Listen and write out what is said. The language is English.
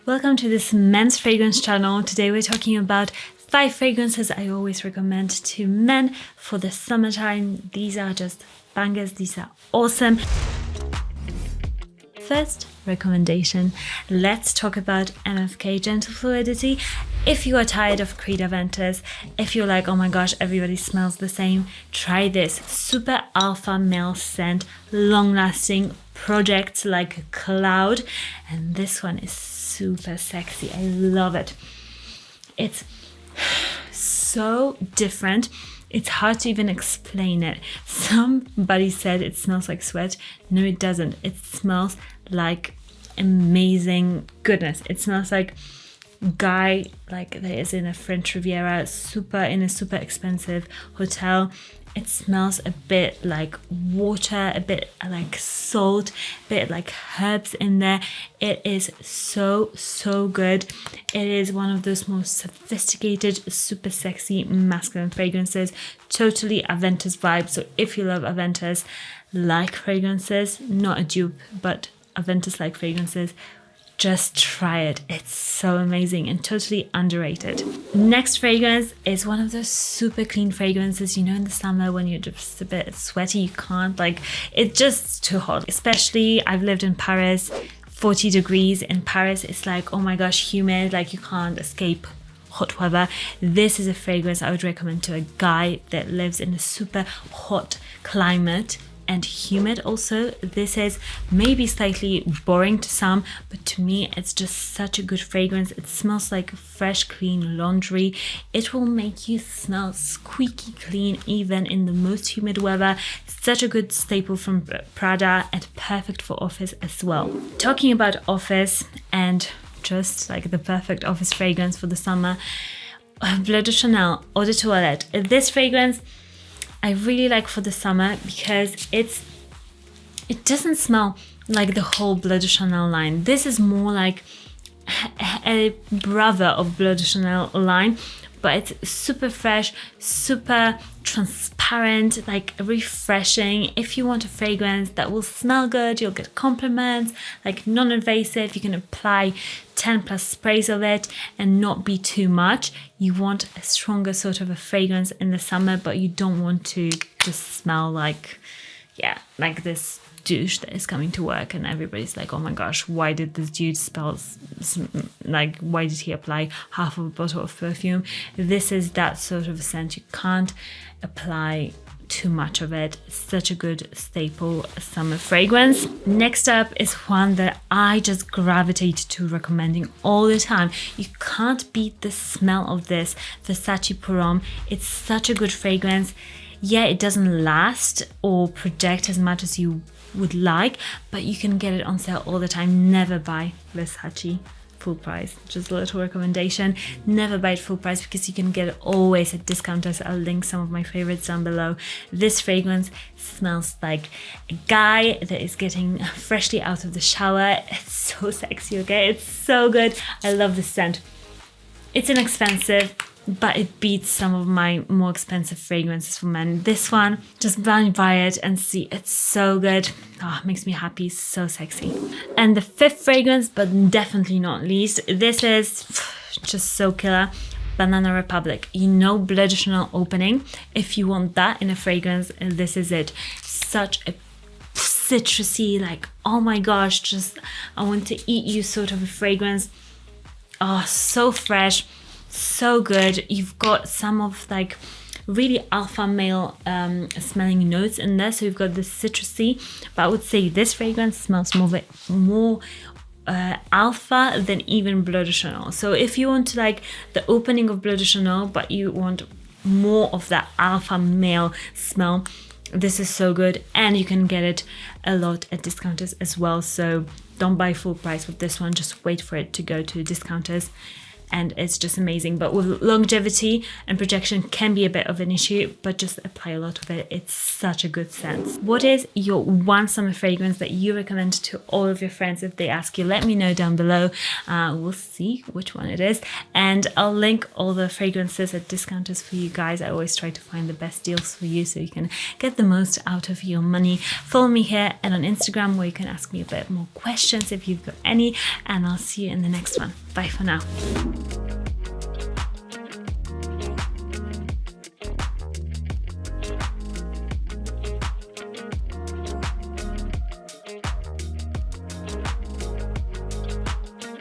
Welcome to this men's fragrance channel. Today we're talking about 5 fragrances I always recommend to men for the summertime. These are just bangers, these are awesome. First recommendation, let's talk about NFK Gentle Fluidity. If you are tired of Creed Aventus, if you're like, oh my gosh, everybody smells the same, try this. Super alpha male scent, long lasting, projects like a cloud, and this one is super sexy. I love it. It's so different. It's hard to even explain it. Somebody said it smells like sweat. No, it doesn't. It smells like amazing goodness. It smells like guy like that is in a French Riviera, in a super expensive hotel. It smells a bit like water, a bit like salt, a bit like herbs in there. It is so good. It is one of those most sophisticated, super sexy masculine fragrances. Totally Aventus vibe. So if you love Aventus like fragrances, not a dupe, but Aventus like fragrances, just try it. It's so amazing and totally underrated. Next fragrance is one of those super clean fragrances, you know, in the summer when you're just a bit sweaty, you can't, like, it's just too hot. Especially, I've lived in Paris, 40 degrees in Paris. It's like, oh my gosh, humid, like you can't escape hot weather. This is a fragrance I would recommend to a guy that lives in a super hot climate and humid also. This is maybe slightly boring to some, but to me it's just such a good fragrance. It smells like fresh, clean laundry. It will make you smell squeaky clean even in the most humid weather. Such a good staple from Prada and perfect for office as well. Talking about office and just like the perfect office fragrance for the summer, Bleu de Chanel Eau de Toilette. This fragrance I really like for the summer because it doesn't smell like the whole Bleu de Chanel line. This is more like a brother of Bleu de Chanel line, but it's super fresh, super transparent, like refreshing. If you want a fragrance that will smell good, you'll get compliments, like non-invasive, you can apply 10 plus sprays of it and not be too much. You want a stronger sort of a fragrance in the summer, but you don't want to just smell like, yeah, like this douche that is coming to work and everybody's like, oh my gosh, why did this dude like, why did he apply half of a bottle of perfume? This is that sort of scent. You can't apply too much of it. Such a good staple summer fragrance. Next up is one that I just gravitate to recommending all the time. You can't beat the smell of this Versace Parfum. It's such a good fragrance. Yeah, it doesn't last or project as much as you would like, but you can get it on sale all the time. Never buy Versace full price. Just a little recommendation. Never buy it full price because you can get it always at discounters. I'll link some of my favorites down below. This fragrance smells like a guy that is getting freshly out of the shower. It's so sexy, okay? It's so good. I love this scent. It's inexpensive, but it beats some of my more expensive fragrances for men. This one, just buy it and see. It's so good. Oh, it makes me happy. So sexy. And the 5th fragrance, but definitely not least, this is just so killer. Banana Republic. You know, Bleu de Chanel opening. If you want that in a fragrance, this is it. Such a citrusy, like, oh my gosh, just I want to eat you sort of a fragrance. Oh, so fresh. So good. You've got some of like really alpha male smelling notes in there. So you've got this citrusy, but I would say this fragrance smells more alpha than even Bleu de Chanel. So if you want to like the opening of Bleu de Chanel, but you want more of that alpha male smell, this is so good. And you can get it a lot at discounters as well. So don't buy full price with this one. Just wait for it to go to discounters. and it's just amazing. But with longevity and projection can be a bit of an issue, but just apply a lot of it. It's such a good scent. What is your one summer fragrance that you recommend to all of your friends? If they ask you, let me know down below. We'll see which one it is, and I'll link all the fragrances at DECANTS for you guys. I always try to find the best deals for you so you can get the most out of your money. Follow me here and on Instagram, where you can ask me a bit more questions if you've got any, and I'll see you in the next one. Bye for now.